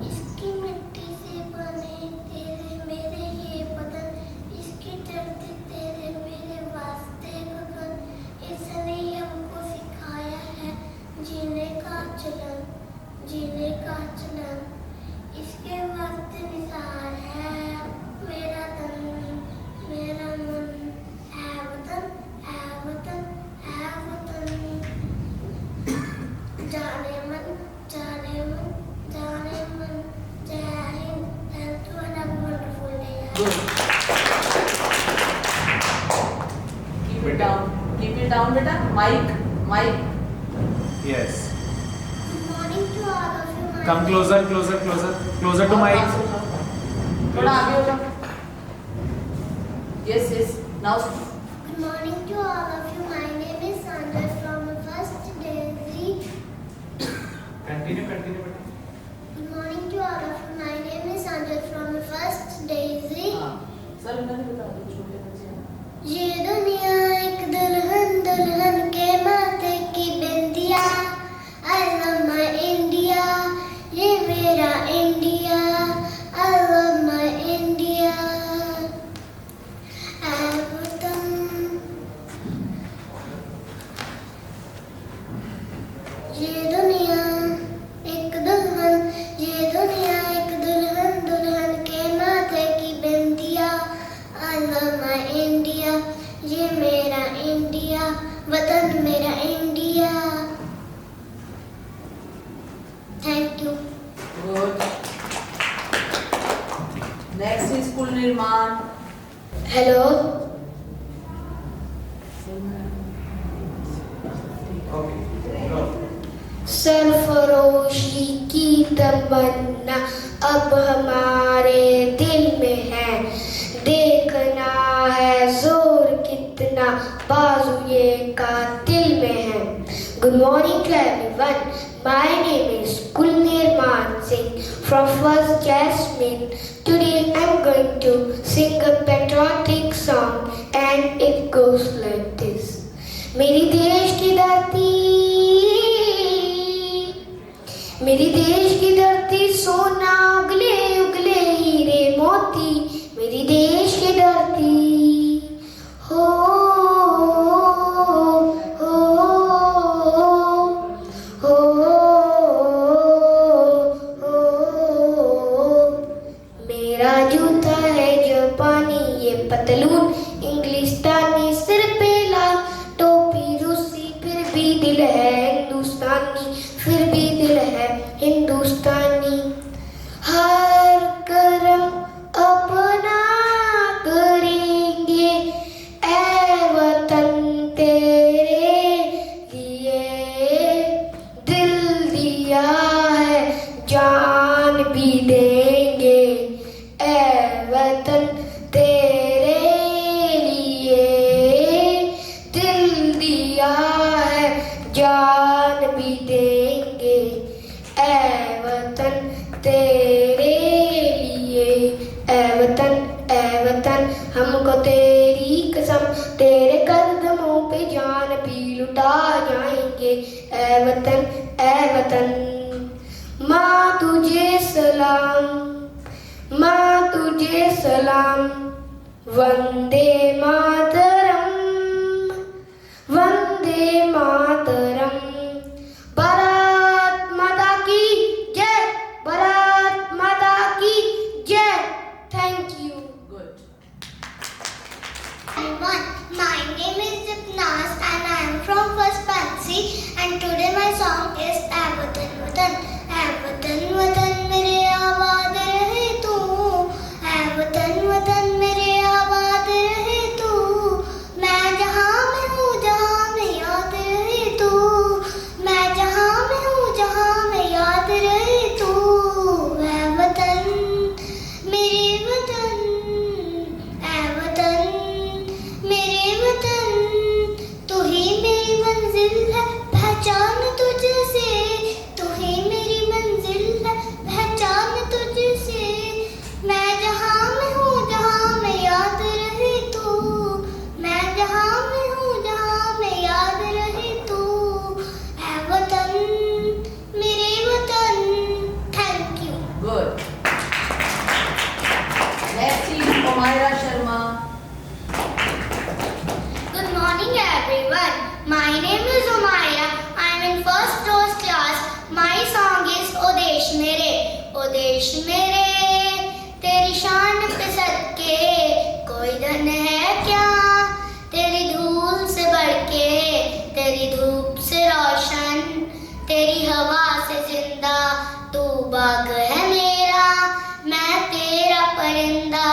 इसकी मिट्टी से बने तेरे मेरे ये बदन, इसकी धरती तेरे मेरे वास्ते गगन, इसने हमको सिखाया है जीने का चलन, जीने का चलन। इसके वास्ते निसार है मेरा तन मेरा मन, है वतन है वतन है वतन। जाने मन जाने मन जाने मन। जय Hind. Thank you and have a wonderful day. Keep it down. Keep it down, beta. Mic. Yes. Good morning to all of you. Come closer to mic. थोड़ा आगे हो जाओ. Yes. Now. Good morning to all of you. My name is Sandra from first day. Continue. Good morning to all of you. My name is Sandra from first Daisy. Sir मैंने बता दिया छोटे बच्चे हैं. ये दुनिया एक दुल्हन दुल्हन के माथे की बिंदिया। I love my India. ये मेरा India. I love my India. ये दुनिया एक दुल्हन दुल्हन के माथे की बिंदिया। I love my India. ये मेरा इंडिया, वतन मेरा India. Thank you. Good. Next is कुल निर्माण. हेलो। सरफरोशी की तमन्ना अब हमारे दिल में है, देखना है जोर कितना बाजू ये कातिल में है। Good morning to everyone, my name is Kul Nirman Singh from first Jasmine. Today I am going to sing a patriotic song and it goes like this. मेरी देश की धरती, मेरी देश की धरती सोना उगले उगले हीरे मोती। मेरी देश की धरती हो हो हो हो। मेरा जूता है जापानी, ये पतलून इंग्लिस्तानी, सिर पे लाल टोपी रूसी, फिर भी दिल है हिंदुस्तानी, फिर भी दिल है हिंदुस्तानी। हर करम अपना करेंगे ऐ वतन तेरे लिए, दिल दिया है जान भी देंगे ऐ वतन तेरे लिए, दिल दिया है जान भी देंगे ऐ वतन तेरे लिए। ऐ वतन हमको तेरी कसम, तेरे कदमों पे जान भी लुटा जाएंगे ऐ वतन। माँ तुझे सलाम, माँ तुझे सलाम, वंदे मातरम, वंदे मातरम। भारत माता की जय, भारत माता की जय। Thank you. Good. Everyone, my name is Dipnas and I am from First Pansi, and today my song is ऐ वतन वतन। ऐ वतन वतन मेरे आबाद रहे तू, ऐ वतन वतन मेरे आबाद रहे तू। मैं जहाँ में हूँ जहाँ में याद रहे तू। देश मेरे तेरी शान पे सदके कोई धन है क्या, तेरी धूल से बढ़ के, तेरी धूप से रोशन, तेरी हवा से जिंदा, तू बाग है मेरा, मैं तेरा परिंदा।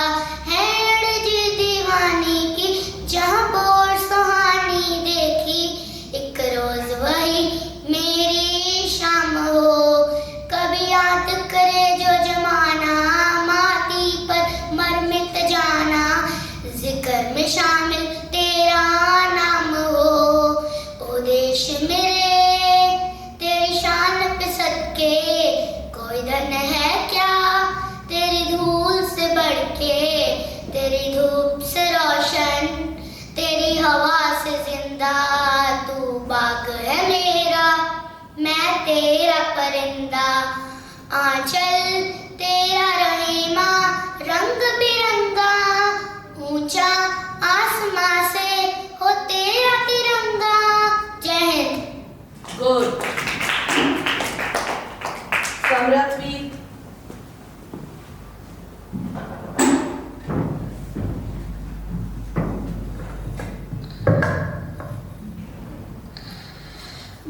है अड़जी दीवानी की जहाँ बोर सुहानी देखी, एक रोज वही मेरी शाम हो। कभी याद करे जो जमाना, माटी पर मरमिट जाना, जिक्र में शामिल तेरा नाम हो। ओ देश मेरे तेरी शान पे सदके कोई धन है क्या, तेरी धूल से बढ़ के, तेरी धूप से रोशन, तेरी हवा से जिंदा, तू बाग है मेरा, मैं तेरा परिंदा। आंचल तेरा रहे माँ रंग बिरंगा, ऊंचा आसमां से हो तेरा तिरंगा। जय Hind. Good. Samratveer.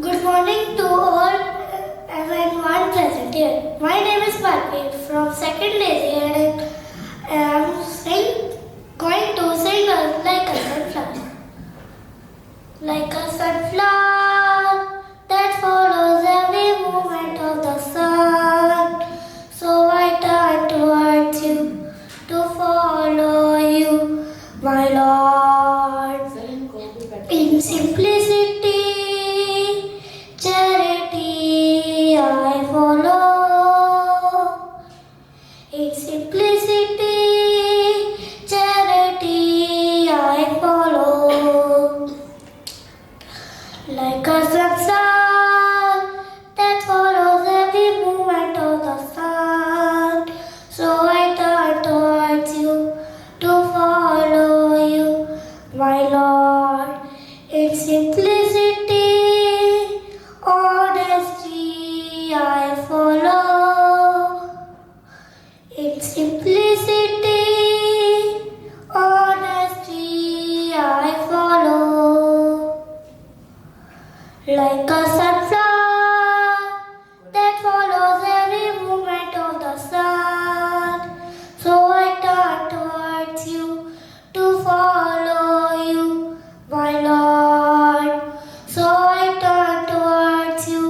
Good morning to all everyone present here. My name is Parveer from second lazy and I am going to sing like a sunflower. Like a sunflower that follows every movement of the sun. So I turn towards you to follow you, my Lord. In simplicity, charity I follow. In simplicity, charity I follow. Like a sunset that follows every movement of the sun. So I turn towards you to follow you, my Lord. In simplicity, honesty I follow. In simplicity, honesty I follow. Like a sunflower that follows every movement of the sun. So I turn towards you to follow you, my Lord. So I turn towards you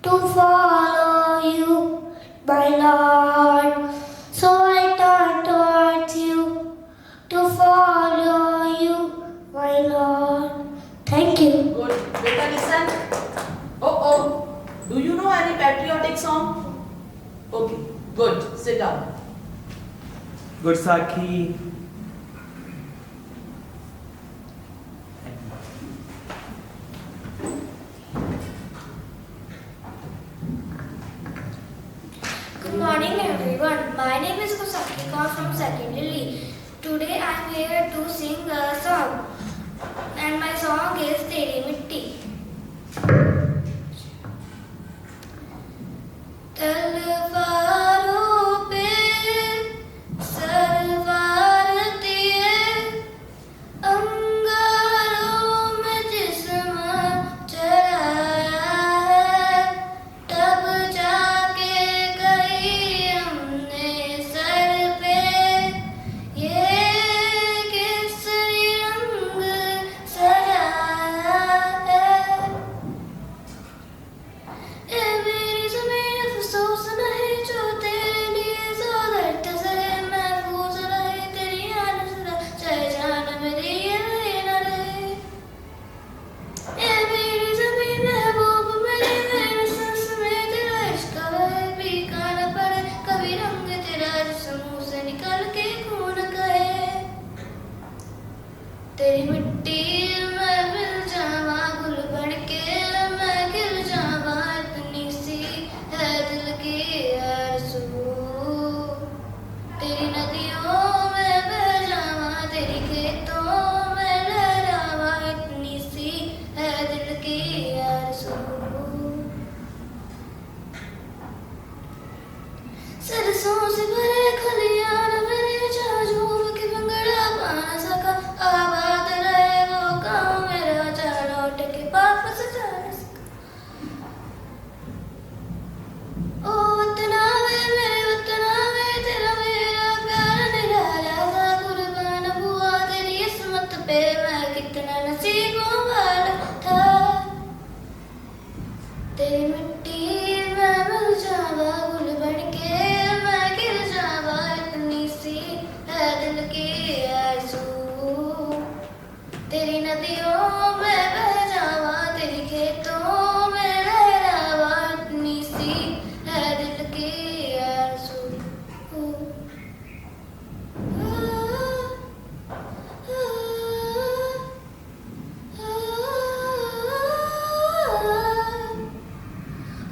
to follow you, my Lord. So I turn towards you to follow you, my Lord. Thank you. Good. Beta, listen. Oh. Do you know any patriotic song? Okay. Good. Sit down. Good Sakhi. Good morning everyone. My name is Kusaki Kaur from second Lily. Today I am here to sing a song. And my song is Teri Mitti. तलवारों पे सरवार दिए, अंगारों में जिस्म चढ़ाया है, तब जाके गई हमने सर पे ये केसरी रंग सजाया है। तेरी मिट्टी में मिल जावा, गुल बन के मैं गिर जावा, इतनी सी है दिल की आरज़ू। तेरी नदियों में बह जावा, तेरी खेतों में लहरावा, इतनी सी है दिल की आरज़ू।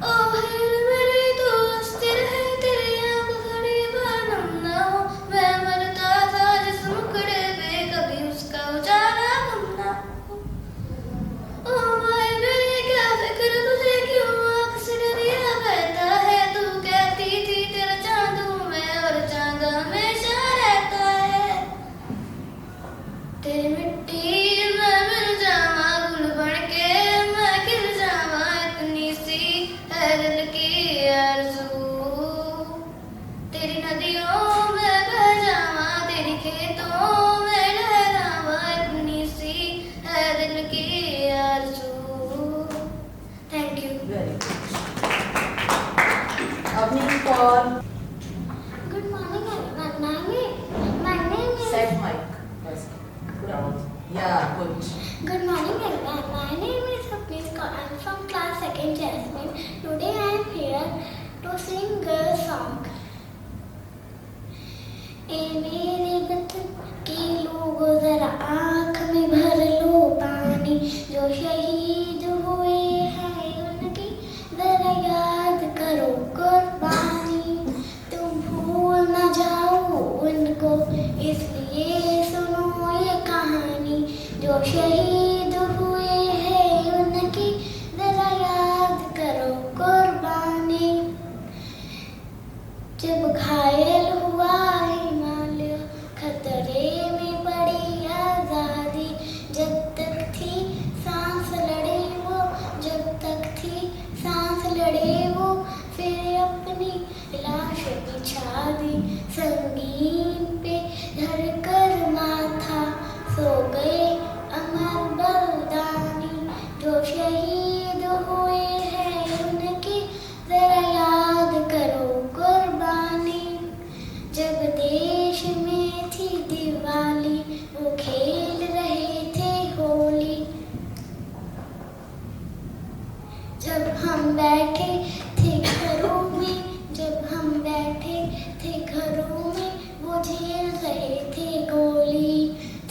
ओ हिल मेरे दोस्त रहे तेरी आँख घड़ी भर नम ना हो, मैं मरता था जिस मुखड़े पे कभी उसका उजाला कम ना हो। ओ माय मेरे क्या फिक्र तुझे क्यों आँख से दरिया बहता है, तू कहती थी तेरा चाँद हूँ मैं और चाँद हमेशा रहता है। तेरी मिट्टी में मिल जावा, गुल बन के मैं गिर जावा, इतनी सी है दिल की आरज़ू। तेरी नदियों में बह जावा, तेरी खेतों में लहरावा, इतनी सी है दिल की आरज़ू। Thank you. Very good. Opening for good morning everyone. My name is set mic. First. Yeah, good. Good morning everyone. My name is Sapneet Kaur. I am from class 2nd Jasmine. Today I am here to sing a song. ए मेरे वतन के लोगों जरा आँख में भर लो पानी, जो शहीद हुए हैं उनकी जरा याद करो कुर्बानी। तुम भूल न जाओ उनको इसलिए सुनो ये कहानी, जो शहीद हुए हैं उनकी जरा याद करो कुर्बानी। जब घायल हुआ हिमालय खतरे में पड़ी आजादी, जब तक थी सांस लड़े वो, जब तक थी सांस लड़े वो, फिर अपनी लाश बिछा दी संगीन पे धर कर माथा, सो गए अमर बलिदानी। जो शहीद हुए हैं उनकी जरा याद करो कुर्बानी। जब देश में थी दिवाली वो खेल रहे थे होली, जब हम बैठे थे घरों में, जब हम बैठे थे घरों में, वो झेल रहे थे गोली।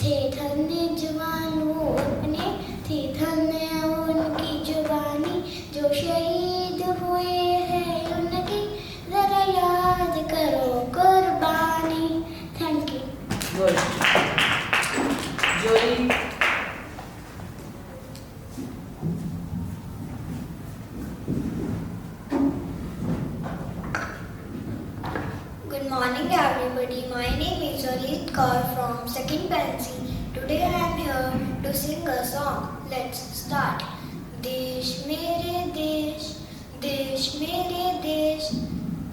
थे धन्य जवानों अपने, थी धन्य उनकी जुबानी, जो शहीद हुए हैं उनकी जरा याद करो कुर्बानी। Thank you. Good. Jory. Good morning everybody. My name is Alit Kaur from 2nd Pansi. Today I am here to sing a song. Let's start. देश मेरे देश, देश मेरे देश,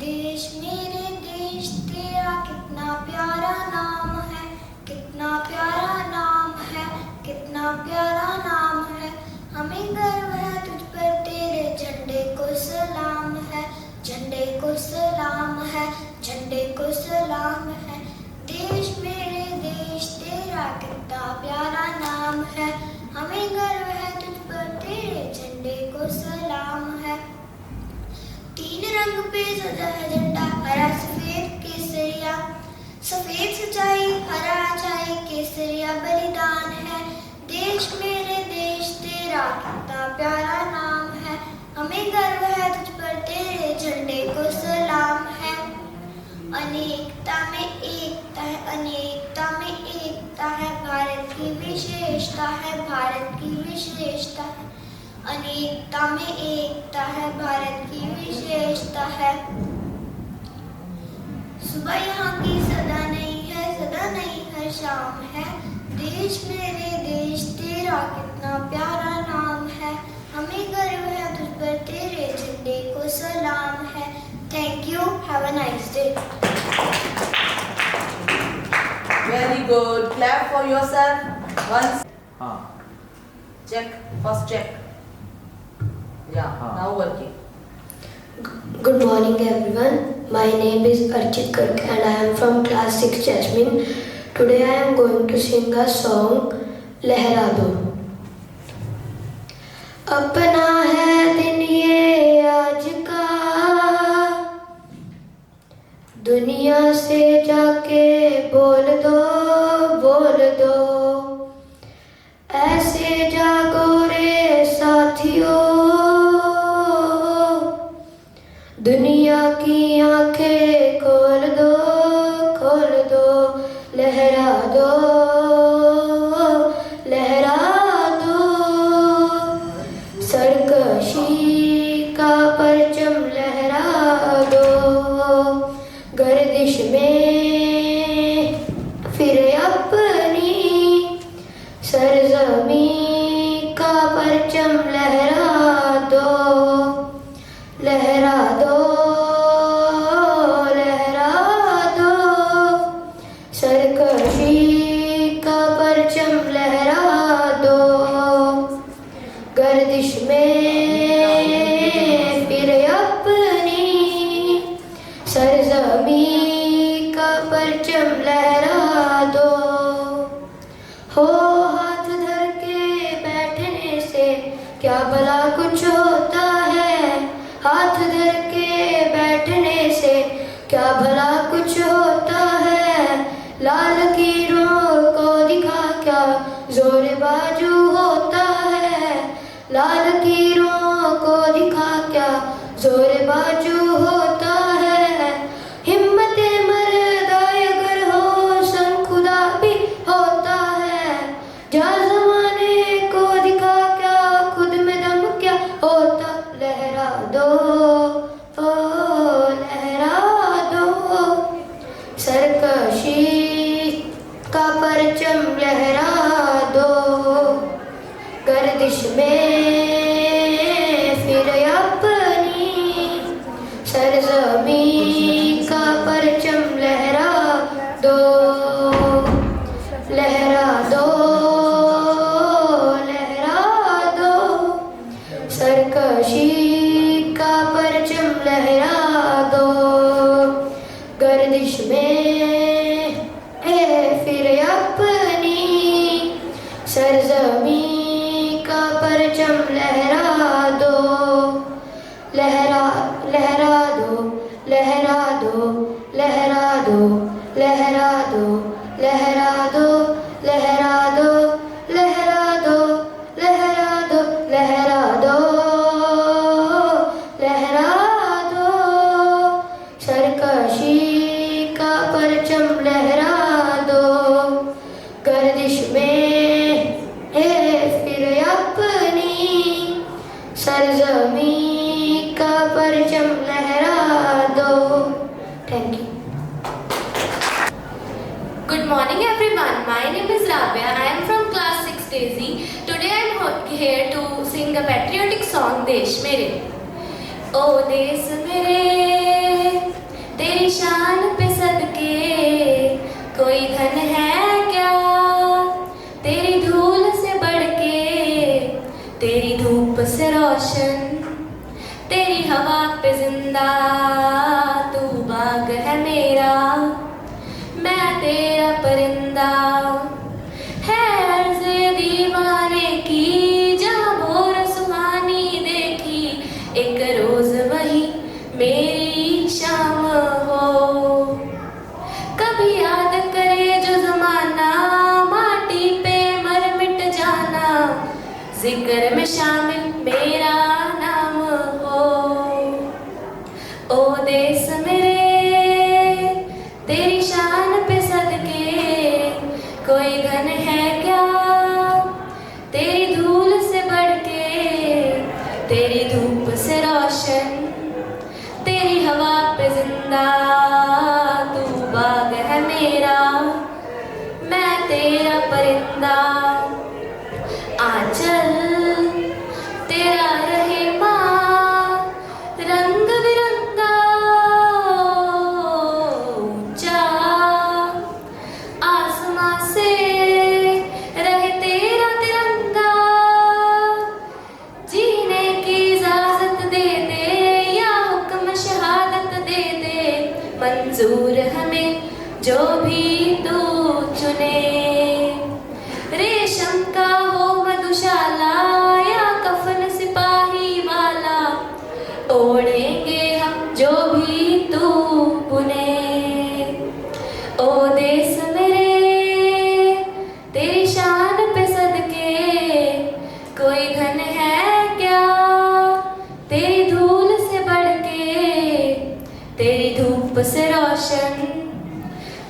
देश मेरे देश, तेरा कितना प्यारा नाम है, कितना प्यारा नाम है, कितना प्यारा नाम है। हमें गर्व है तुझ पर, तेरे झंडे को सलाम है, झंडे को सलाम है, झंडे को सलाम है। देश मेरे देश, तेरा कितना प्यारा नाम है, हमें गर्व है तुझ पर, तेरे झंडे को सलाम है। तीन रंग पे सजा है झंडा, हरा सफेद केसरिया, सफेद सच्चाई हरा अच्छाई, केसरिया बलिदान है। देश मेरे देश, तेरा कितना प्यारा नाम है, हमें गर्व है तुझ पर, तेरे झंडे को सलाम है। अनेकता में एकता है, अनेकता में एकता है, भारत की विशेषता है, भारत की विशेषता है। अनेकता में एकता है, भारत की विशेषता है। सुबह यहाँ की सदा नहीं है, सदा नहीं हर शाम है। देश मेरे देश, तेरा कितना प्यारा नाम है, हमें गर्व है तुझ पर, तेरे झंडे को सलाम है। Thank you. Have a nice day. Very good. Clap for yourself. Once. हाँ Check. First check. Yeah, हाँ. now working. Good morning everyone. My name is Archit Garg and I am from class 6 Jasmine. Today I am going to sing a song लहरा दो। अपना है दिन ये आज का, दुनिया से जाके बोल दो, बोल दो। ऐसे जागो रे साथियों, दुनिया की आंखें खोल दो, खोल दो। लहरा दो, लहरा दो। सरकशी का परचम लहरा दो। गर्दिश में फिर अपनी सरजमीं का परचम लहरा दो, लहरा दो, लहरा दो। सरकशी का परचम लहरा दो। गर्दिश में फिर अपनी सरजमीं का परचम लहरा दो। हो हाथ धर के बैठने से क्या भला कुछ होता है, हाथ धर के बैठने से क्या भला कुछ होता है। लाल कीरों को दिखा क्या जोर बाजू होता है, लाल कीरों को दिखा क्या जोर बाजू होता है। हिम्मते मर्दा अगर हो संग खुदा भी होता है। जा ज़माने को दिखा क्या खुद में दम क्या होता। लहरा दो, ओ लहरा दो। सरकशी का परचम लहरा दो। गर्दिश में फिर अपनी सरजमीं का परचम लहरा दो, लहरा दो, लहरा दो। सरकशी का परचम लहरा दो। गर्दिश में फिर अपनी सरजमीं का परचम लहरा दो, लहरा लहरा दो, लहरा दो, लहरा दो, लहरा दो, लहरा दो, लहरा दो, लहरा दो, लहरा दो, लहरा दो, लहरा दो। सरकशी का परचम लहरा दो। गर्दिश में फिर अपनी सरजमीं का परचम लहरा दो। Thank you. Good morning everyone. My name is Rabia. I am from class 6 Daisy. Today I am here to sing a patriotic song देश मेरे। ओ देश मेरे तेरी शान पे सदके कोई धन है क्या, तेरी धूल से बढ़ के, तेरी धूप से रोशन, तेरी हवा पे जिंदा, तू बाग है मेरा, मैं तेरा परिंदा। है अर्ज़े दीवाने की जहाँ भोर सुहानी देखी, एक रोज वही मेरी शाम हो। कभी याद करे जो जमाना, माटी पे मर मिट जाना, जिक्र में शामिल मेरा नाम हो। ओ देश मेरे तेरी शान पे सदके कोई धन है क्या, तेरी धूल से बढ़ के, तेरी धूप से रोशन, तेरी हवा पे जिंदा, तू बाग है मेरा, मैं तेरा परिंदा। आंचल तेरा रहे माँ रंग बिरंगा, ऊंचा आसमां से रहे तेरा तिरंगा, जीने की जो भी तू चुने, रेशम का हो मधुशाला या कफन सिपाही वाला, ओढ़ेंगे हम जो भी तू बुने। ओ देश मेरे तेरी शान पे सदके, कोई धन है क्या तेरी धूल से बढ़ के, तेरी धूप से रोशन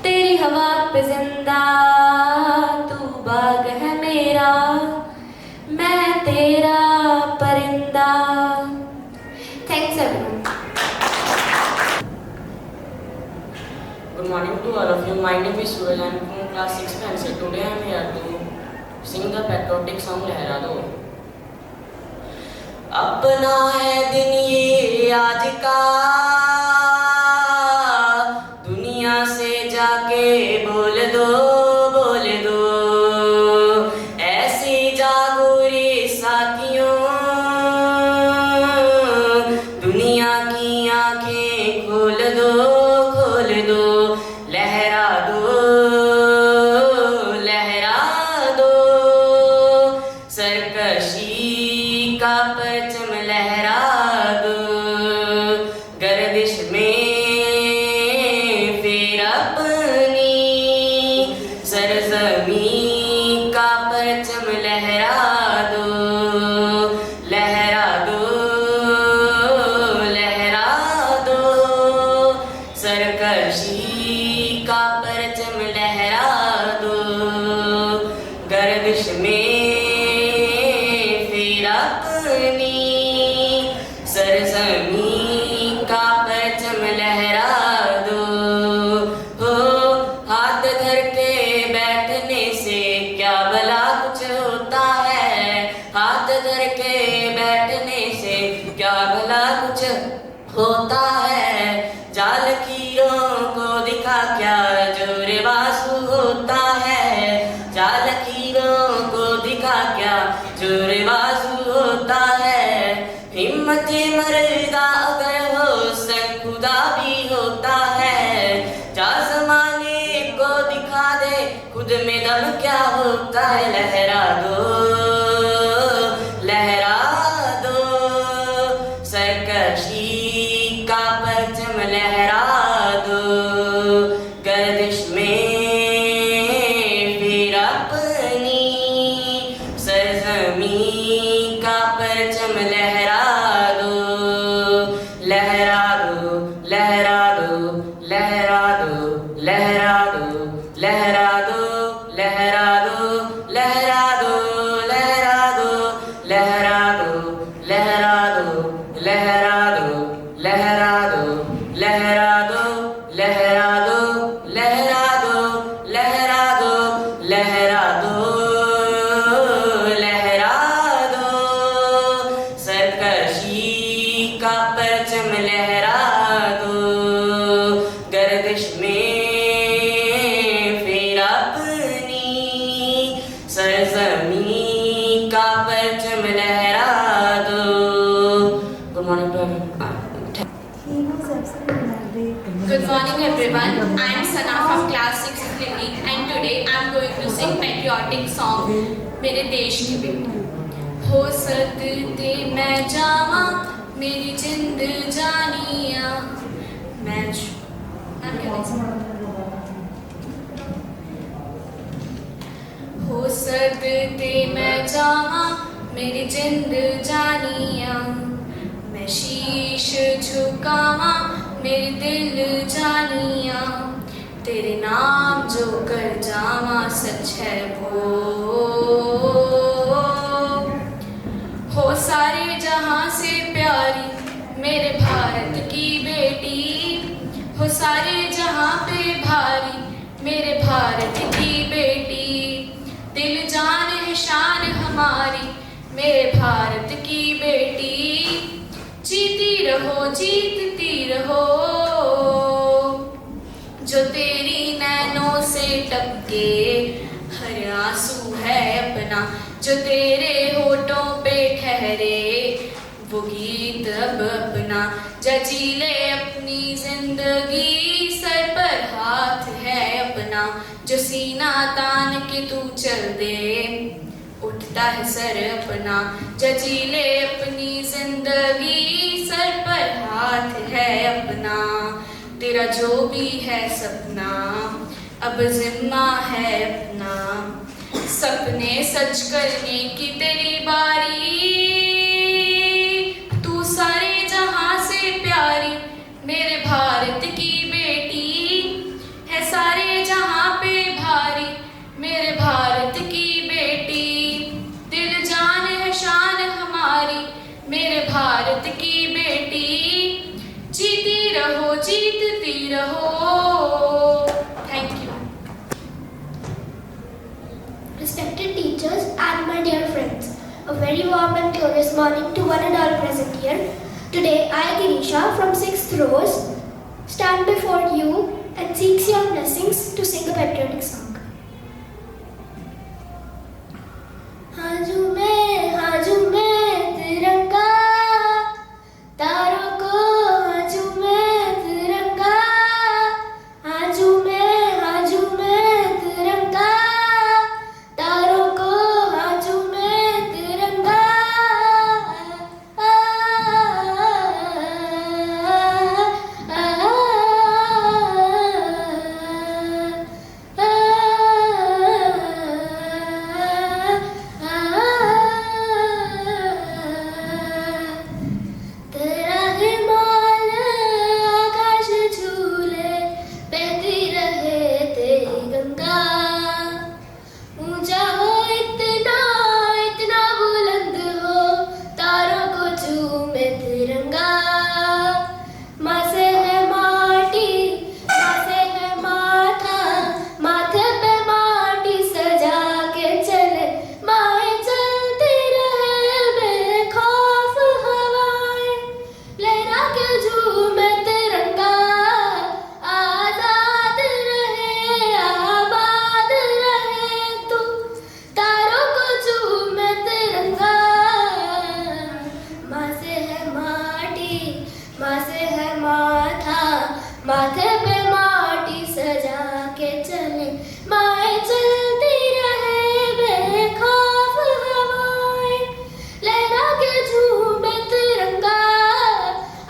तेरी हवा पे जिंदा, तू बाग है मेरा मैं तेरा परिंदा। Thanks everyone. Good morning to all of you. My name is Suraj. I am from class 6 pencil. Today I am here to sing the patriotic song लहरा दो। अपना है दिन ये आज का, दुनिया से जाके बोल दो, बोल दो। ऐसी जागो रे साथियों, दुनिया की आंखें खोल दो, खोल दो। लहरा दो, लहरा दो, सरकशी का परचम लहरा दो। गर्दिश में फिर अपनी सरजमी का परचम लहरा दो, लहरा दो, लहरा दो। सरकशी का परचम लहरा दो। गर्दिश में फिर अपनी सरजमी का परचम लहरा दो। हो हाथ धर के बैठने से क्या भला कुछ होता है, हाथ धर के बैठने से क्या भला कुछ होता है। जाल कीरों को दिखा क्या जोर बासु होता है, जाल कीरों को दिखा क्या जोर बासु होता है। हिम्मत मर्दा अगर हो सन खुदा भी होता है, जा ज़माने को दिखा दे खुद में दम क्या होता है। लहरा दो, लहरा दो, सरकशी का परचम लहरा दो। गर्दिश में फिर अपनी सरजमी का परचम लहरा दो, लहरा दो, लहरा दो, लहरा दो, लहरा दो, लहरा दो, लहरा दो, लहरा दो, लहरा दो, लहरा दो, लहरा दो, लहरा दो, लहरा दो, लहरा दो, लहरा दो, लहरा दो, लहरा दो, लहरा दो, लहरा दो। सरकशी का परचम लहरा दो। गर्दिश में फिर अपनी सरजमी का परचम लहरा दो। Good morning to everyone. Good morning everyone. I am Sana from class 6 Delhi and today I am going to sing patriotic song मेरे देश की बेटी। हो सदते मैं जावा मेरी जिंद जानिया, मैं हो सदते मैं जावा मेरी जिंद जानिया, मैं शीश झुकावा मेरे दिल जानिया, तेरे नाम जो कर जावा सच है वो। हो सारे जहां से प्यारी मेरे भारत की बेटी, हो सारे जहां पे भारी मेरे भारत की बेटी, दिल जान है शान हमारी मेरे भारत की बेटी, जीती रहो जीतती रहो, जो तेरी नैनों से टपके हर आंसू है अपना, जो तेरे होठों पे ठहरे वो गीत अब अपना, जा जी ले अपनी जिंदगी, सर पर हाथ है अपना, जो सीना तान के तू चल दे, उठता है सर अपना, जजी ले अपनी जिंदगी, सर पर हाथ है अपना, तेरा जो भी है सपना अब जिम्मा है अपना, सपने सच करने की तेरी बारी, तू सारे जहां से प्यारी, मेरे भारत की बेटी है सारे जहां पे भारी, मेरे भारत की बेटी, दिल जान है शान हमारी, मेरे भारत की बेटी, जीती रहो जीतती रहो। Thank you. Respected teachers and my dear friends, a very warm and glorious morning to one and all present here. Today I, Dinisha, from 6th rows, stand before you and seeks your blessings to sing a patriotic song. हाजू में तिरंगा, तारों को हाजू में तिरंगा, हाजू में तिरंगा, तारों को हाजू में तिरंगा, तेरा हिमाल आकाश झूले, बहती रहे तेरी गंगा, ऊंचा हो इतना इतना बुलंद हो, तारों को चूमे तिरंगा, माँ से है माटी, माँ से है माथा, माथे पे माटी सजा के चले, माए चलती रहे बेखौफ हवाएं, लहरा के झूमे तिरंगा, आजाद रहे आबाद रहे तू, तारों को झूमे तिरंगा, माँ से है माटी, माँ से है माथा, माथे पे माटी सजा के चले, माए चलती रहे बेखौफ हवाएं, लहरा के झूमे तिरंगा,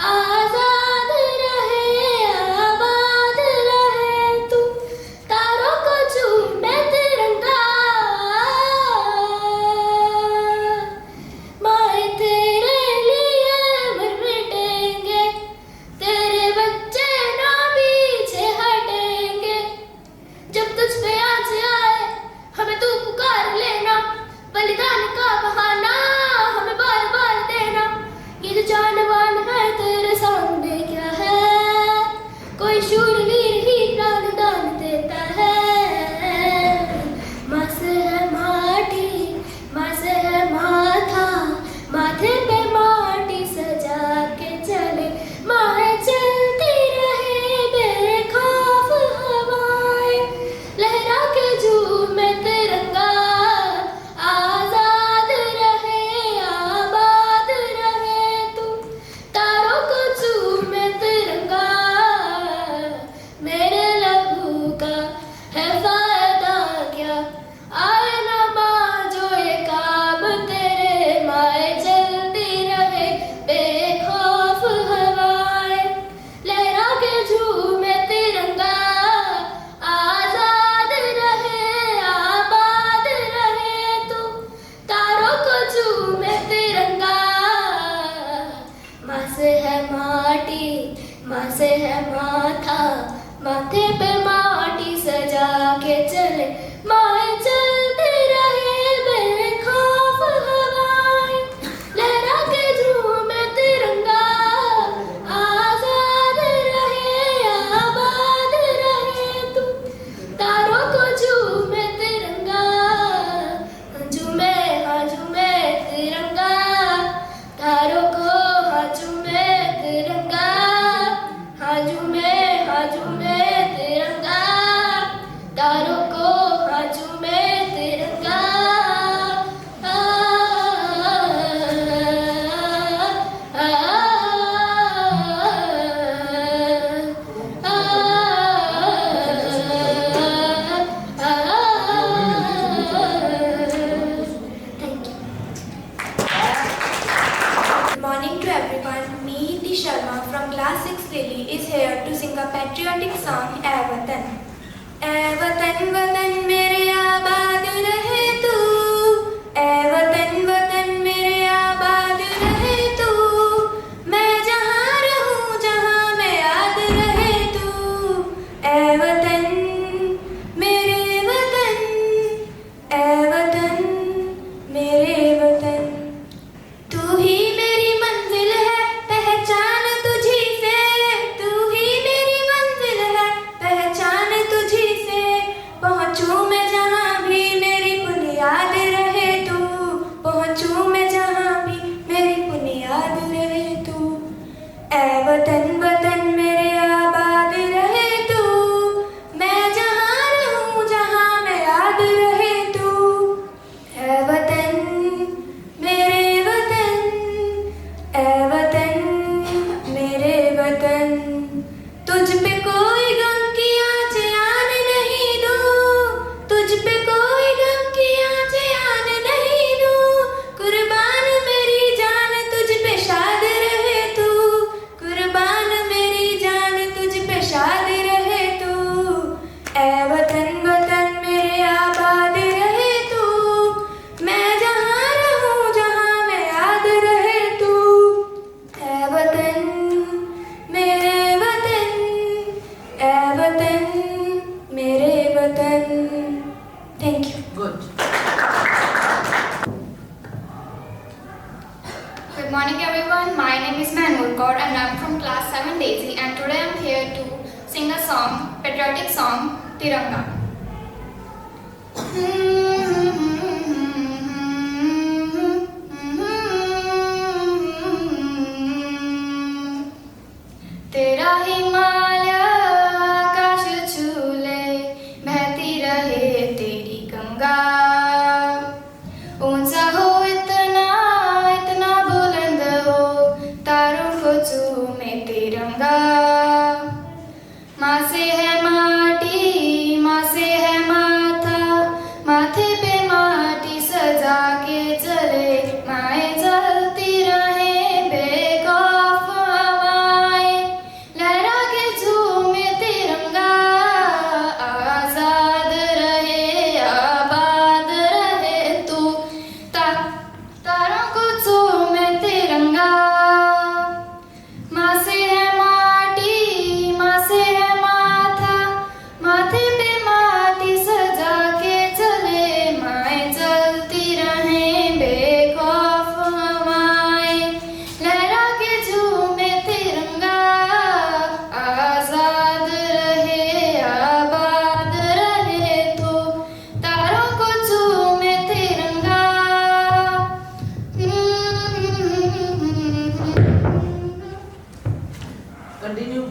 आजाद रहे आबाद रहे तू, तारों को झूमे तिरंगा, माए तेरे लिए मर मिटेंगे, तेरे बच्चे ना पीछे हटेंगे, जब तुझ पे आज आए हमें तू पुकार लेना, बलिदान का बहाना हमें बार बार देना, ये जो जानवान है तेरे सामने क्या है, कोई शूरवीर ही प्राण दान देता है, माँ से है माटी, माँ से है माथा, माथे पे माटी सजा के चले, माए चलती रहे बेखौफ हवाएं, लहरा के झूमे तिरंगा, आजाद रहे आबाद रहे तू, तारों को झूमे तिरंगा, मेरे लहू का है फायदा क्या, आए ना माँ जो ये काम तेरे, माए चलती रहे बेखौफ हवाएं, लहरा के झूमे तिरंगा, आजाद रहे आबाद रहे तू, तारों को झूमे तिरंगा, माँ से है माटी, माँ से है माथा, माथे पे माटी सजा के चले, माए चलते रहे बेखौफ हवाएं, लहरा के झूमे तिरंगा, आजाद रहे आबाद रहे तू, तारों को झूमे तिरंगा, झूमे हाँ झूमे तिरंगा, तारों को हाँ झूमे तिरंगा, हाँ झूमे तिरंगा, तारों को हाँ झूमे Sharma from class 6 Delhi is here to sing a patriotic song, "ऐ वतन"। ऐ वतन वतन मेरे आबाद रहे तू, ऐ वतन वतन मेरे आबाद रहे तू, मैं जहाँ रहूँ जहाँ मैं याद रहे तू। ऐ वतन मेरे वतन, ऐ वतन मेरे वतन, तू ही मेरी मंजिल है पहचान तुझी से, तू ही मेरी मंजिल है पहचान तुझी से, पहुँचूं मैं जहाँ भी मेरी बुनियाद रहे तू, पहुँचूं मैं जहाँ भी मेरी बुनियाद रहे तू। ऐ वतन वतन मेरे आबाद रहे तू, मैं जहाँ रहूँ जहाँ मैं याद रहे तू। ऐ वतन मेरे वतन, ऐ वतन मेरे वतन, तुझ पे कोई गम की आँच आन नहीं दूँ, तुझ पे कोई गम की आँच आन नहीं दूँ, कुर्बान मेरी जान तुझ पे शाद रहे तू, कुर्बान मेरी जान तुझ पे शाद रहे तू। ऐ वतन वतन मेरे आबाद रहे तू, मैं जहाँ रहूँ जहाँ मैं याद रहे तू। ऐ वतन मेरे वतन, ऐ वतन मेरे वतन। Thank you. Good. Good morning everyone, my name is Mahmood Kaur and I am from class 7 Daisy, and today I am here to sing a song, patriotic song, Tiranga. तेरा हिमालय आकाश छू ले, बहती रहे तेरी गंगा, ऊंचा हो इतना इतना बुलंद हो, तारों को चूमे तिरंगा। माँ से है माटी, माँ से है माथा, माथे पे माटी सजा के चले, माए चलती रहे बेखौफ हवाएं, लहरा के झूमे तिरंगा, आजाद रहे आबाद रहे तू, तारों को झूमे तिरंगा। माँ से है माटी, माँ से है माथा, माथे पे माटी सजा के चले, माए चलती रहे बेखौफ हवाएं, लहरा के झूमे तिरंगा, आजाद रहे आबाद रहे तू, तारों को झूमे तिरंगा। Continue.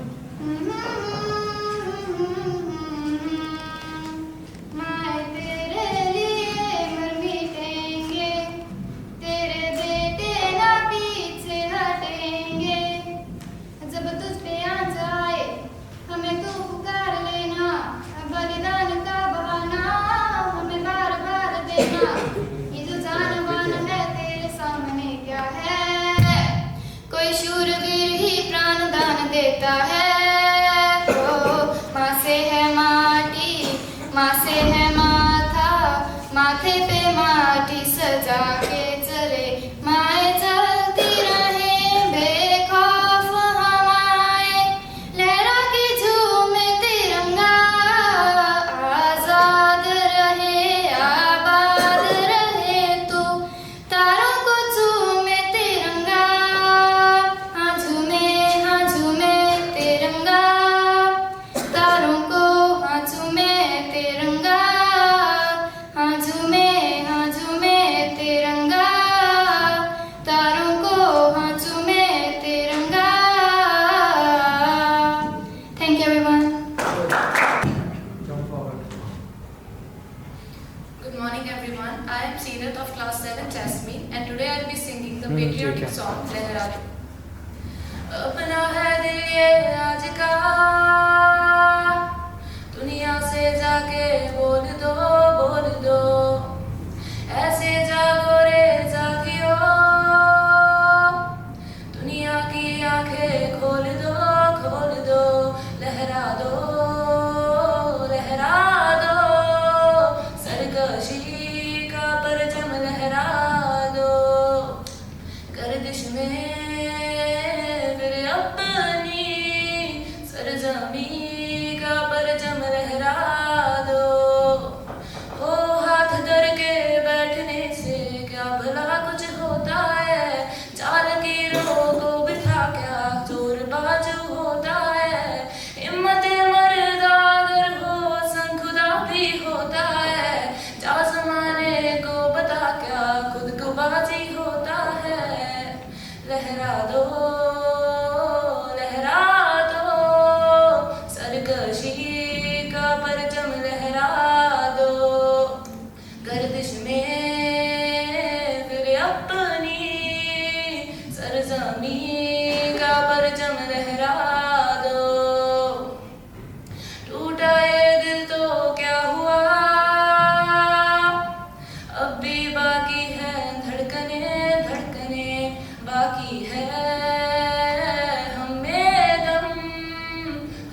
माए तेरे लिए मर मिटेंगे, तेरे बेटे ना पीछे हटेंगे, जब तुझ पे आ जाए हमें तू पुकार लेना, बलिदान का बहाना हमें बार बार देना, ये जो जान मान है तेरे सामने क्या है, कोई शूरवीर ही प्राण दान देता है। ओ माँ से है माटी, माँ से है माथा, माथे पे माटी सजा के चले, माए चलती रहे बेखौफ हवाएं, लहरा के झूमे तिरंगा, आजाद रहे आबाद रहे तू, तारों को झूमे तिरंगा। हाँ झूमे खोल दो, लहरा दो, लहरा दो, सरकशी का परचम लहरा दो, गर्दिश में फिर अपनी सरजमी का परचम लहरा दो। हो हाथ धर के बैठने से क्या भला कुछ होता है, चाल की रोको बिठा क्या जोर बाजू होता है, हिम्मत मर्दा अगर हो संखुदा भी होता है, जा जमाने को बता क्या खुद को बाजी होता है, लहरा दो, लहरा दो, सरकशी का परचम लहरा दो, गर्दिश में फिर अपनी सरजमी का परचम लहरा दो। टूटा ये दिल तो क्या हुआ, अब भी बाकी है धड़कने, धड़कने बाकी है हमें दम,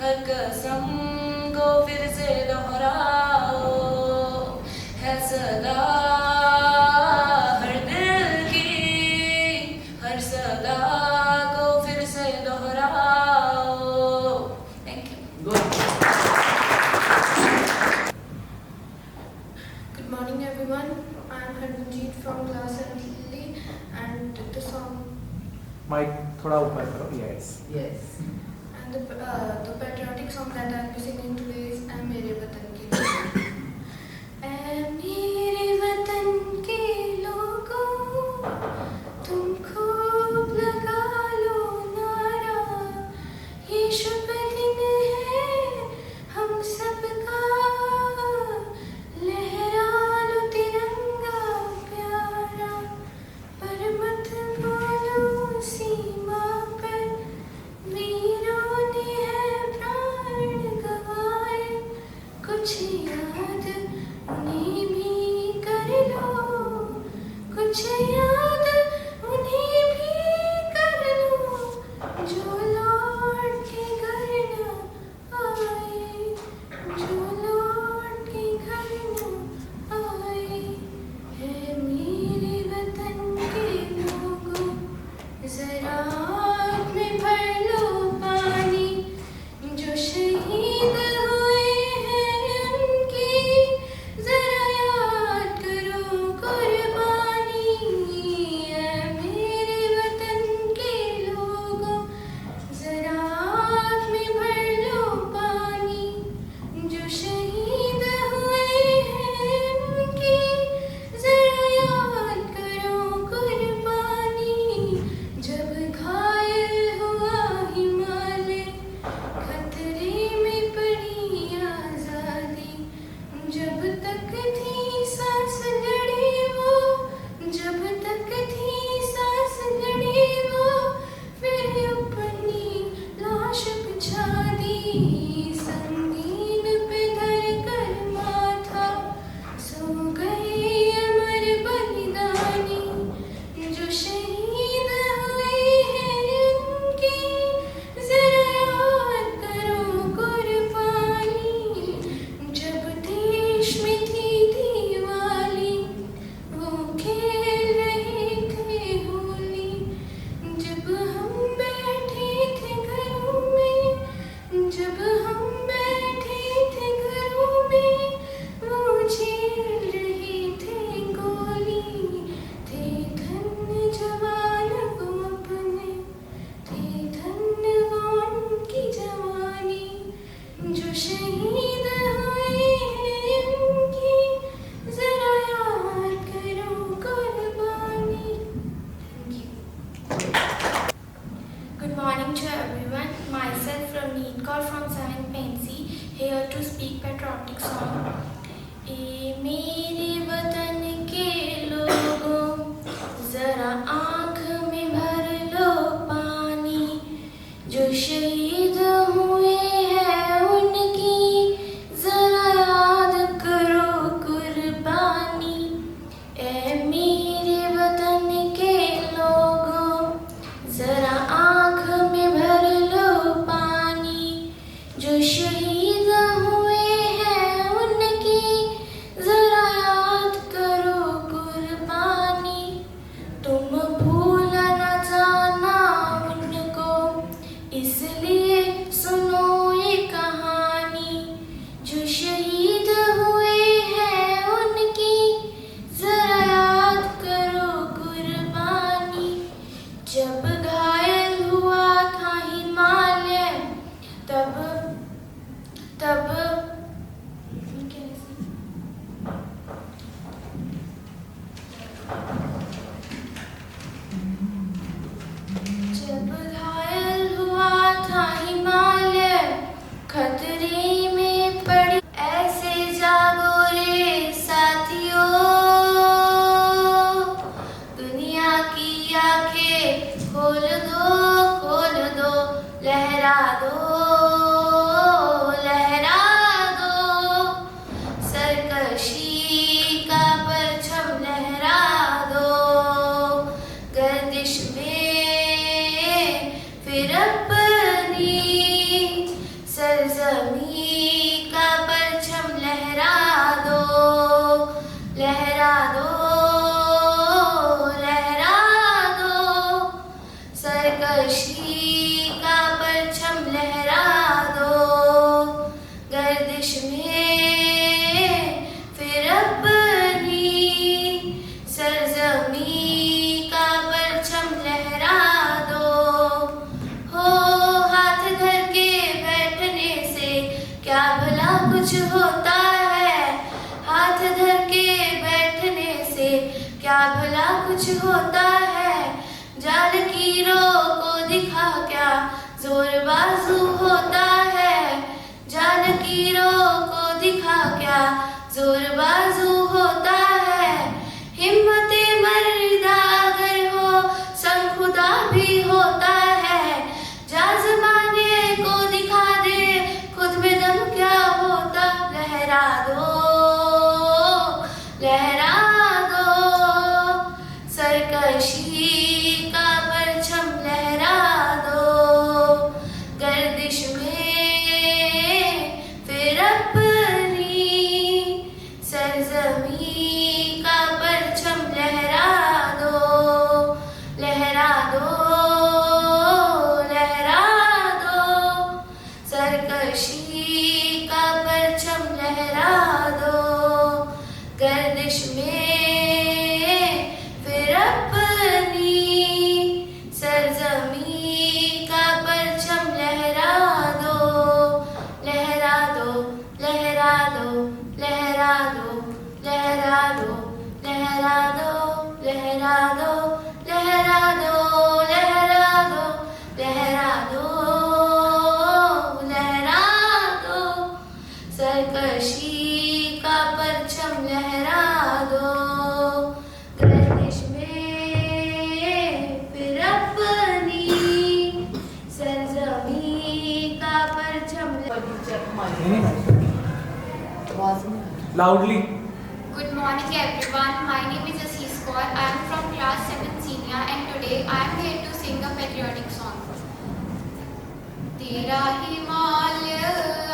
हर कसम को फिर से दोहराओ, है सदा हर दिल की, हर सदा को फिर से दोहराओ। Thank you. Good. Good morning everyone. I am Harmanjeet from class 7D and the song mic थोड़ा ऊपर करो. Yes. Yes. and the patriotic song that I will be singing today is "ऐ मेरे वतन के लोगों"। ऐ मेरे वतन के लोगों, तुम खूब लगा लो नारा, ये शुभ दिन है हम सबका, लहरा लो तिरंगा प्यारा, पर मत बोलो सीमा पर वीरों ने है प्राण गवाए, कुछ याद उन्हें भी कर लो, कुछ याद उन्हें भी कर लो, जो लौट के घर न आए, जो लौट के घर न आए। है मेरे वतन के लोगों, जरा आँख में भर लो पानी, जो शहीद हुए हैं उनकी, जरा याद करो कुर्बानी। है मेरे वतन के लोगों, जरा आँख में भर लो पानी, जो शहीद हुए हैं उनकी, जरा याद करो कुर्बानी। जब घायल हुआ हिमालय, खतरे में पड़ी आजादी, जब तक थी सांस लड़ी वो, जब तक थी सांस लड़ी वो, फिर अपनी लाश बिछा दी, संगीन पे धर कर माथा, सो गए अमर बलिदानी, जो शहीद हुए हैं उनकी, जरा याद करो कुर्बानी। जब देश में थी दिवाली, वो खेल रहे थे होली, जब हम बैठे थे घरों में, जब हम बैठे थे घरों में, वो झेल रहे थे गोली, थे धन्य जवान वो अपने, थे धन्य वो उनकी जवानी, जो शहीद हुए हैं उनकी, जरा याद करो कुर्बानी। Thank you. Good morning to everyone. Myself Ravneet Kaur from 7th Pensi, here to speak patriotic song. ए मेरे वतन के लोगों, जरा आँख में भर लो पानी, जो शहीद हुए हैं उनकी, जरा याद करो कुर्बानी। ए मेरे वतन के लोगों, जरा आँख में भर लहरा दो सरकशी का परचम लहरा दो गर्दिश में फिर अपनी सरजमी का परचम लहरा दो सरकशी का परचम लहरा दो गर्दिश में फिर अपनी सरजमी का परचम लहरा दो हो हाथ धर के बैठने से क्या भला कुछ होता है हाथ धर के बैठने से क्या भला कुछ होता है जाल कीरों को दिखा क्या जोर बाजू होता है जाल कीरों को दिखा क्या जोर बाजू होता है हिम्मते मर्दा अगर हो संग खुदा भी होता है जा ज़माने को दिखा दे खुद में दम क्या होता लहरा दो सरकशी का परचम लहरा दो गर्दिश में फिर अपनी सरजमी का परचम लहरा दो सरकशी का परचम लहरा दो गर्दिश में फिर अपनी सरजमी का परचम लहरा दो सरकशी का परचम लहरा दो गर्दिश में फिर अपनी सरजमी का परचम Loudly. Good morning everyone. My name is Ashish Kaur. I am from class 7 senior and today I am here to sing a patriotic song. तेरा हिमालय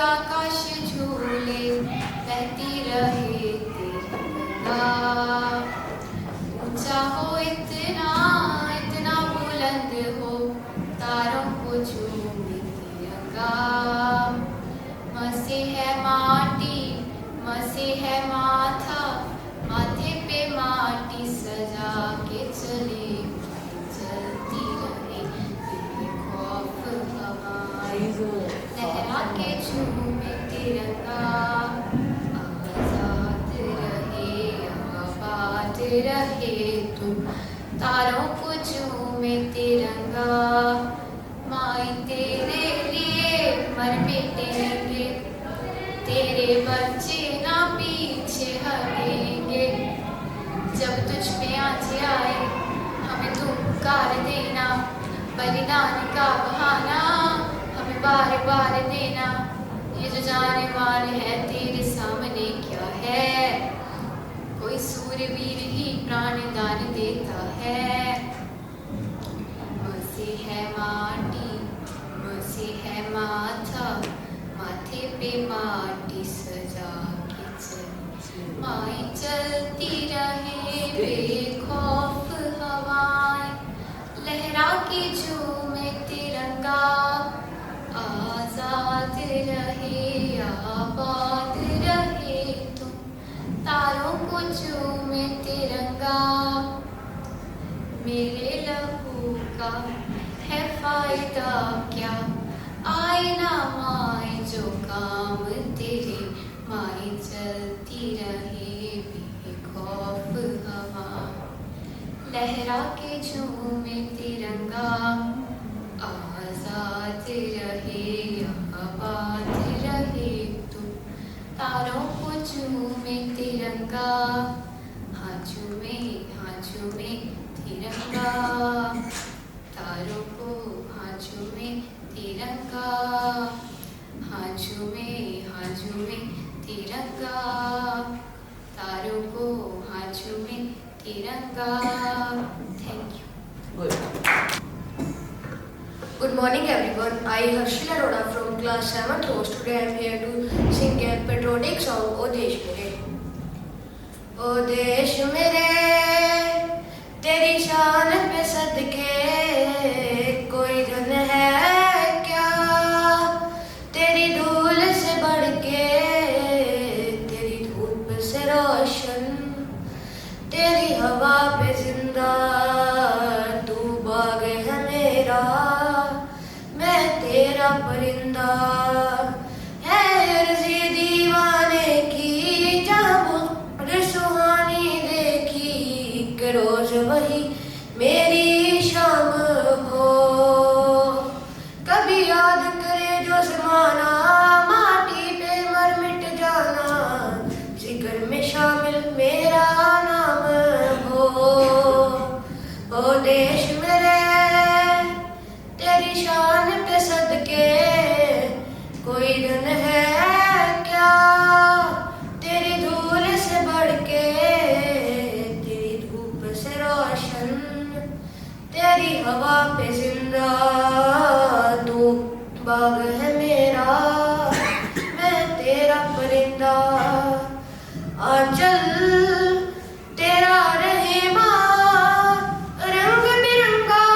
आकाश झूले बहती रहे तिरंगा ऊंचा हो इतना इतना बुलंद हो तारों को झूमे तिरंगा मसे है माटी मसे है माथा माथे पे माटी सजा के चले चलती रहे बेखौफ हवाएं लहरा के झूमे तिरंगा आजाद रहे आबाद रहे तुम तारों को झूमे तिरंगा माई तेरे लिए मर मिटेंगे तेरे बच्चे ना पीछे हटेंगे जब तुझ पे आँचें आए हमें तुम पुकार देना बलिदान का बहाना हमें बार बार देना ये जो जाने वाले है तेरे सामने क्या है कोई सूरवीर ही प्राण दान देता है मसे है माटी मसे है माथा माथे पे माटी सजा के चल माई चलती रहे बेखौफ हवाएं लहरा के झूमे तिरंगा आजाद रहे आबाद रहे तुम तारों को झूमे तिरंगा मेरे लहू का है फायदा क्या आए ना माए जो काम तेरे माई चलती रहे बेखौफ हवा लहरा के झूमे तिरंगा आजाद रहे आबाद रहे तुम तारों को झूमे तिरंगा हाँ झूमे तिरंगा तारों को हाँ झूमे तिरंगा, हाँ झूमे तिरंगा, तारों को हाँ झूमे तिरंगा। Thank you. Good. Good morning everyone. I Harshil Arora from class 7th host. Today I am here to sing a patriotic song, O Desh Mere. O Desh Mere, तेरी शान पे सदके कोई धन है क्या, तेरी धूल से बढ़ के, तेरी धूप से रोशन, तेरी हवा पे जिंदा, तू बाग है मेरा, मैं तेरा परिंदा। है अर्ज़ी दीवाने की जब सुहानी देखी, कि रोज वही मेरी शाम हो। कभी याद करे जो ज़माना, माटी पे मर मिट जाना, जिक्र में शामिल मेरा नाम हो। ओ देश मेरे, तेरी शान पे सदके कोई धन है क्या, तेरी धूल से बढ़ के, तेरी धूप से रोशन, तेरी हवा पे जिंदा, तू बाग है मेरा, मैं तेरा परिंदा। आंचल तेरा रहे माँ, रंग बिरंगा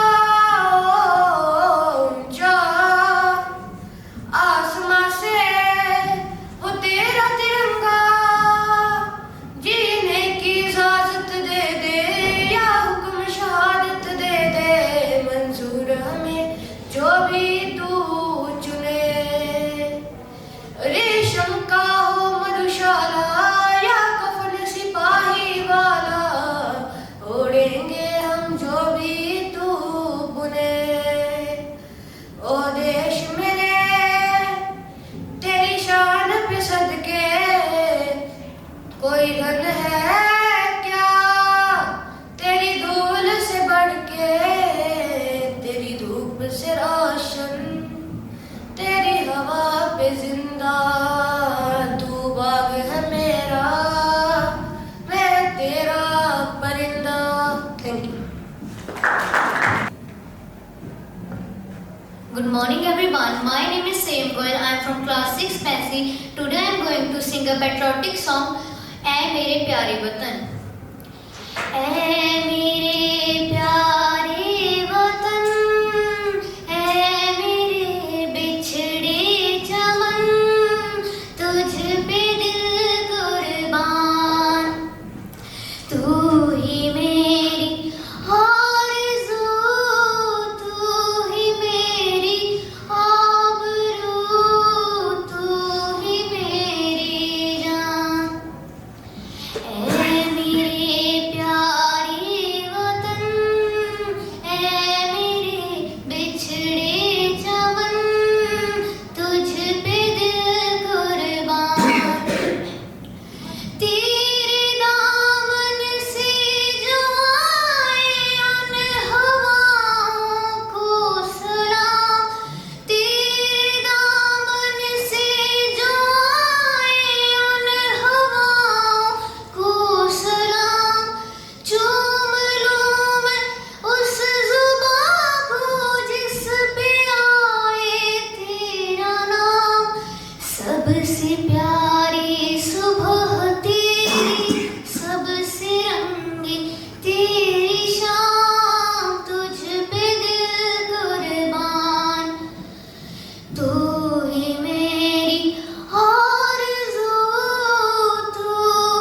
ऊंचा, आसमां से वो तेरा तिरंगा, जीने की इजाजत दे दे या हुक्म शहादत दे दे, मंजूर हमें जो भी तू चुने। रेशम का हो मधुशाला या कफन सिपाही वाला, ओढ़ेंगे हम जो भी तू बुने। ओ देश मेरे, तेरी शान पे सदके कोई धन है क्या, तेरी धूल से बढ़ के, तेरी धूप से रोशन, तेरी हवा पे जिंदा, तू बाग है मेरा, मैं तेरा परिंदा। Thank you. Good morning everyone. My name is Sam Goyal. I am from class 6 Paisi. Today I am going to sing a patriotic song, ऐ मेरे प्यारे वतन। ऐ मेरे प्यारे वतन, ऐ मेरे बिछड़े चमन, तुझ पे दिल कुर्बान, तू ही मेरी आरज़ू, तू ही मेरी आबरू, तू ही मेरी जान। ऐ मेरे प्यारे वतन, ऐ मेरे बिछड़े चमन, तुझ पे दिल कुर्बान, तेरे दामन से जो आए उन हवाओं को सलाम, तेरे दामन से जो आए उन हवाओं को सलाम, चूम लूं मैं उस ज़ुबां को जिस पे आए तेरा नाम, सबसे प्यारी सुबह तेरी, सबसे रंगीन तेरी शाम, तुझ पे दिल कुर्बान, तू ही मेरी आरज़ू, तू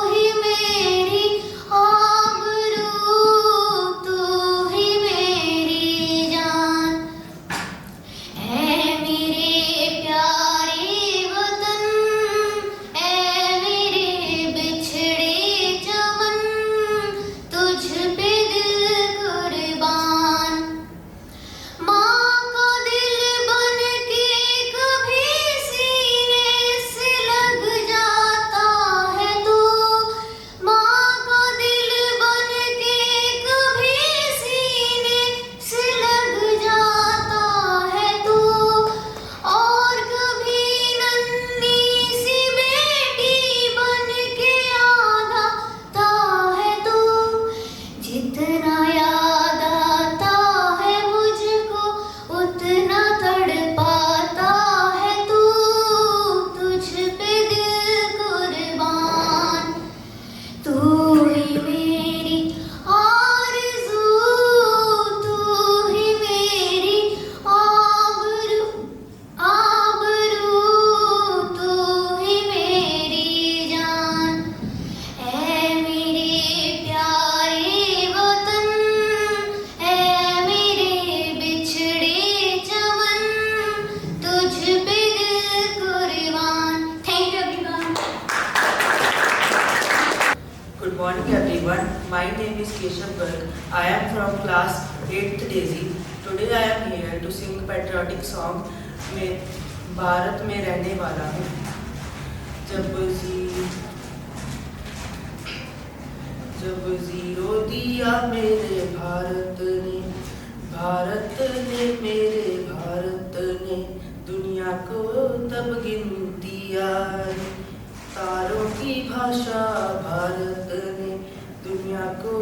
ही मेरी आबरू, तू ही मेरी जान। ऐ मेरे प्यारे वतन, ऐ मेरे बिछड़े चमन, तुझ पे दिल कुर्बान, माँ का दिल बन के is Keshav Garg. I am from class 8th Daisy. Today I am here to sing patriotic song में भारत में रहने वाला हूँ। जब जीरो दिया मेरे भारत ने मेरे भारत ने दुनिया को तब गिनती आई। तारों की भाषा भारत ने दुनिया को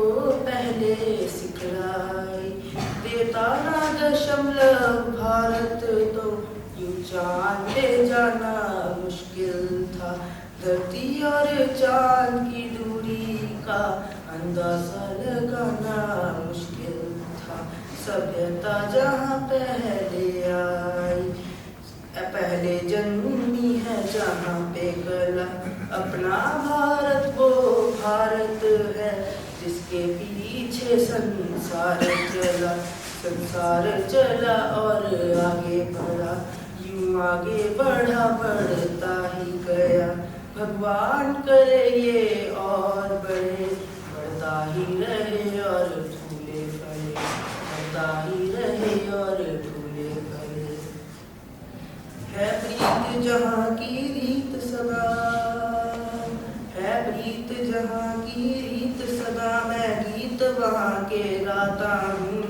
पहले सिखलाई। देता ना दशमलव भारत तो यूं चांद पे जाना मुश्किल था। धरती और चांद की दूरी का अंदाजा लगाना मुश्किल था। सभ्यता जहाँ पहले आई, पहले जन्मी है जहाँ पे कला। अपना भारत वो भारत है जिसके पीछे संसार चला और आगे बढ़ा। यूं आगे बढ़ता ही गया। भगवान करे ये और बढ़ता ही रहे और फूले फले। बढ़ता ही रहे और फूले फले। है प्रीत जहाँ की रीत सदा, है प्रीत जहाँ की रीत सदा। मैं गीत वहाँ के गाता हूँ।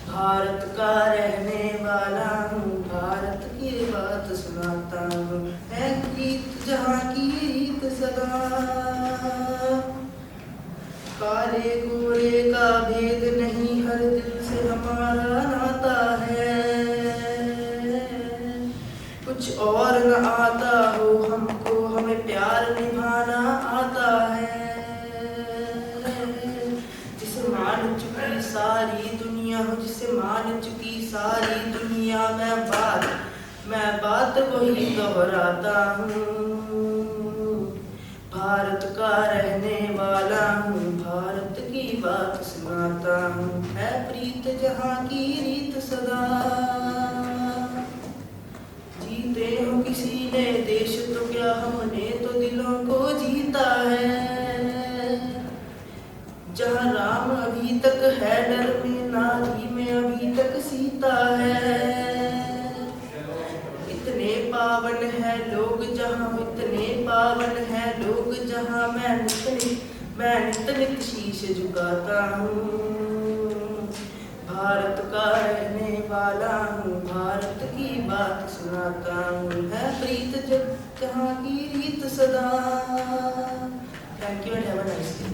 भारत का रहने वाला हूँ, भारत की बात सुनाता हूँ। है प्रीत जहाँ की रीत सदा। काले गोरे का भेद नहीं, हर दिल से हमारा नाता है। कुछ और न आता हो हमको, हमें प्यार निभाना आता है। जिसे मान चुकी सारी दुनिया हो, जिसे मान चुकी सारी दुनिया। मैं बात वही दोहराता हूँ। भारत का रहने वाला हूँ, भारत की बात सुनाता हूँ। है प्रीत जहाँ की रीत सदा। जीते हो किसी ने देश तो क्या, हमने तो दिलों को जीता है। जहाँ राम अभी तक है डर में, नारी में अभी तक सीता है। इतने पावन है लोग जहाँ, इतने पावन है लोग जहाँ। मैं नित नित शीश झुकाता हूँ। भारत का रहने वाला हूँ, भारत की बात सुनाता हूँ। है प्रीत जहाँ की रीत सदा। Thank you and have a nice day.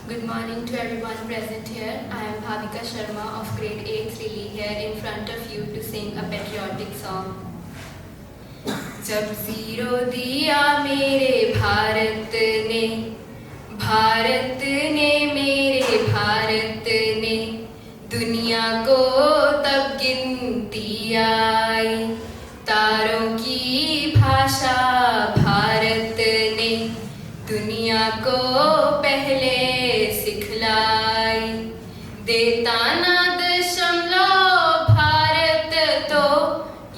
Good morning to everyone present here. I am Bhavika Sharma of grade 8th Lily here in front of you to sing a patriotic song. जब zero दिया मेरे भारत ने मेरे भारत ने दुनिया को तब गिनती आई। तारों की भाषा भारत ने दुनिया को पहले सिखलाई। देता ना दशमलव भारत तो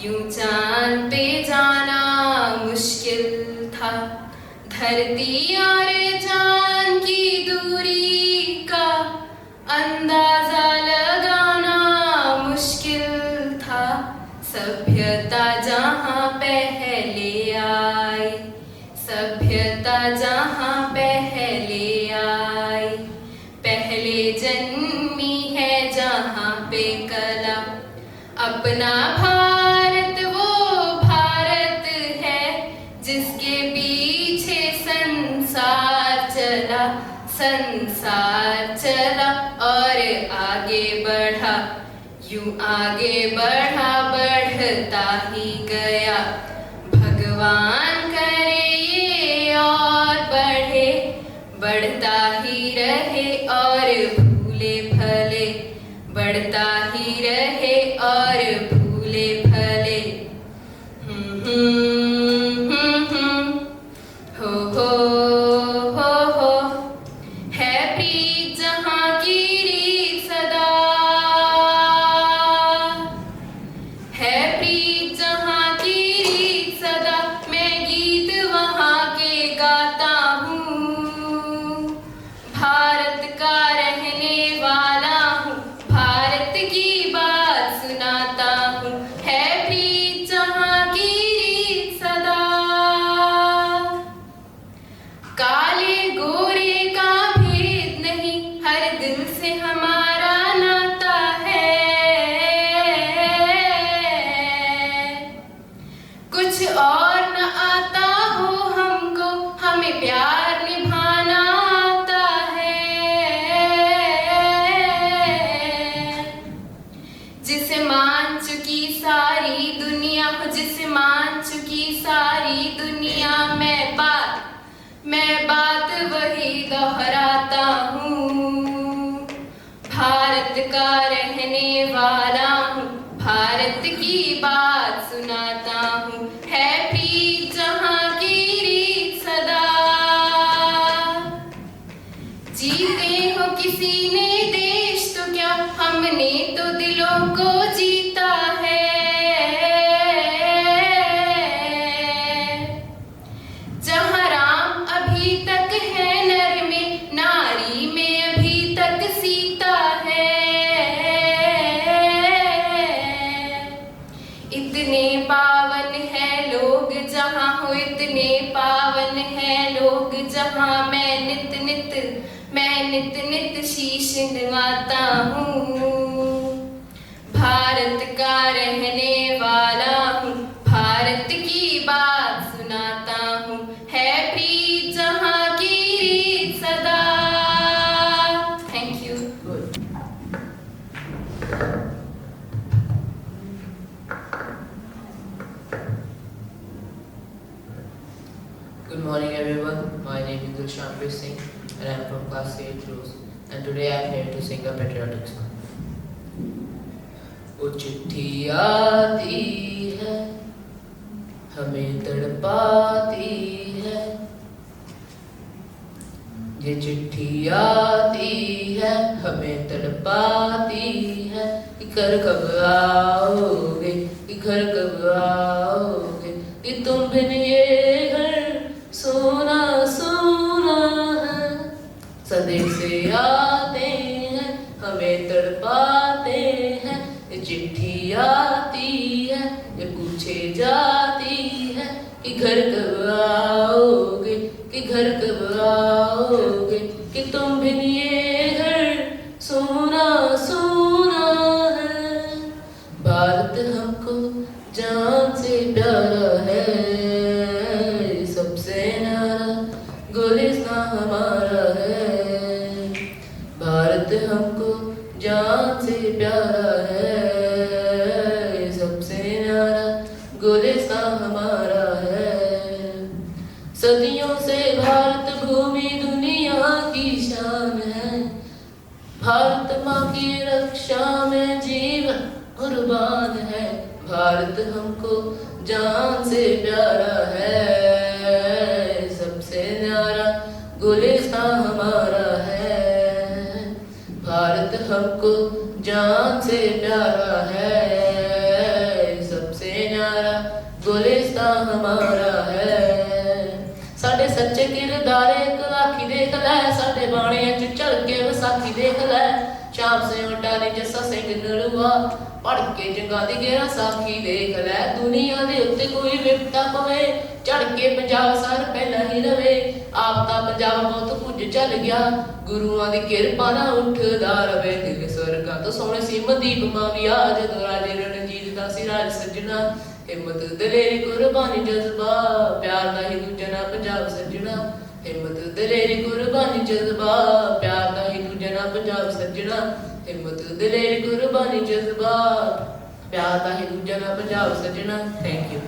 यूं चांद पे जाना मुश्किल था। धरती और चांद की दूरी का अंदाजा लगाना मुश्किल था। सभ्यता जहाँ पहले आई, सभ्यता जहाँ पहले आई। पहले जन्मी है जहाँ पे कला। अपना भारत वो भारत है जिसके पीछे संसार चला और आगे बढ़ा। यूं आगे बढ़ता ही गया। भगवान करे ये और बढ़ता ही रहे और फूले फले। बढ़ता ही रहे और फूले फले। हो है प्रीत जहाँ की रीत सदा। है प्रीत जहाँ की रीत सदा। मैं जिसे मान चुकी सारी दुनिया हो, जिसे मान चुकी सारी दुनिया, मैं बात वही दोहराता हूँ। भारत का रहने वाला हूँ, भारत की बात सुनाता हूँ, है प्रीत जहाँ की रीत सदा। जीते हो किसी ने देश तो क्या, हमने तो दिलों को जीता है। जहाँ राम अभी तक है नर में, नारी में अभी तक सीता है। इतने पावन है लोग जहाँ हो, इतने पावन है लोग जहाँ, मैं नित नित शीश नवाता हूँ। भारत का रहने वाला हूँ, भारत की बात सुनाता हूँ, है प्रीत जहाँ की रीत सदा। Thank you. Good morning everyone, my name is Dilshanpreet Singh and I am from class 8 Rose, and today I am here to sing a patriotic song. वो चिट्ठी आती है हमें तड़पाती है, ये चिट्ठी आती है हमें तड़पाती है, कि घर कब आओगे, कि घर कब आओगे, कि तुम बिन ये घर सोना सोना है। सदैव से आते हैं हमें तड़पाते हैं, ये चिट्ठी आती है, ये पूछे जाती है, कि घर कब आओगे, कि घर कब आओगे, कि तुम बिन ये घर सोना सोना है। भारत हमको जान से प्यारा है, सबसे न्यारा गुलिस्तां हमारा है। भारत हमको जान से प्यारा है, सबसे न्यारा गुलिस्तां हमारा है। सदियों से भारत भूमि दुनिया की शान है, भारत माँ की रक्षा में जीवन कुर्बान है। भारत हमको जान से प्यारा है, सबसे न्यारा गुलिस्तां हमारा है। भारत हमको जान से प्यारा है, सबसे न्यारा गुलिस्तां हमारा है। साडे सच्चे किरदारे कलाखी देख लै, साडे बाणे च चल के विसाखी देख लै। शाम से उटारी जसा सिंह नलुआ, पढ़ के जंगा दी गेरा साखी देख लै। दुनिया दे उत्ते कोई विपता पवे, चढ़ के पंजाब सार पहला ही रवे। आप तां पंजाब बहुत कुछ चल गया, गुरुआं दी किरपा नाल उठदा रवे। दिल स्वर्गां तो सोहणे सिमरदीप मां भी आ, जदों राजे रणजीत दा सी राज सजना। हिम्मत दलेरी कुर्बानी जज्बा, प्यार दा ही दूजा नां पंजाब सजना। हिम्मत दलेरी कुर्बानी जज्बा, प्यार दा ही दूजा नां पंजाब सजना। हिम्मत दलेरी कुर्बानी जज्बा, प्यार दा ही दूजा नां पंजाब सजना। Thank you.